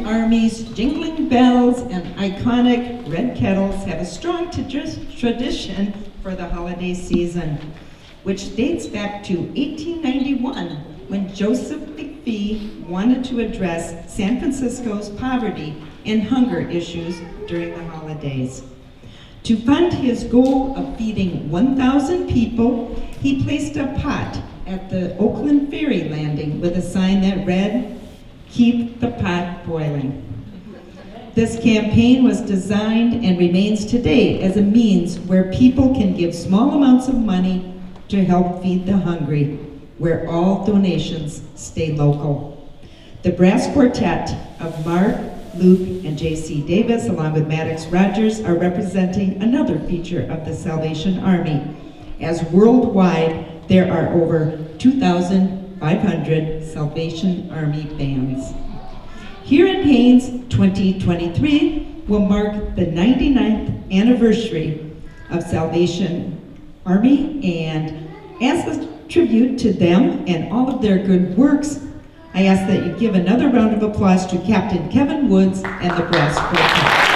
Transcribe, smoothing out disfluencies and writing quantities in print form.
Salvation Army's jingling bells and iconic red kettles have a strong tradition for the holiday season, which dates back to 1891, when Joseph McPhee wanted to address San Francisco's poverty and hunger issues during the holidays. To fund his goal of feeding 1,000 people, he placed a pot at the Oakland Ferry landing with a sign that read, "Keep the pot boiling." This campaign was designed and remains today as a means where people can give small amounts of money to help feed the hungry, where all donations stay local. The brass quartet of Mark, Luke, and J.C. Davis, along with Maddox Rogers, are representing another feature of the Salvation Army, as worldwide there are over 2,500 Salvation Army bands. Here in Haines, 2023 will mark the 99th anniversary of Salvation Army, and as a tribute to them and all of their good works, I ask that you give another round of applause to Captain Kevin Woods and the Brass Quartet.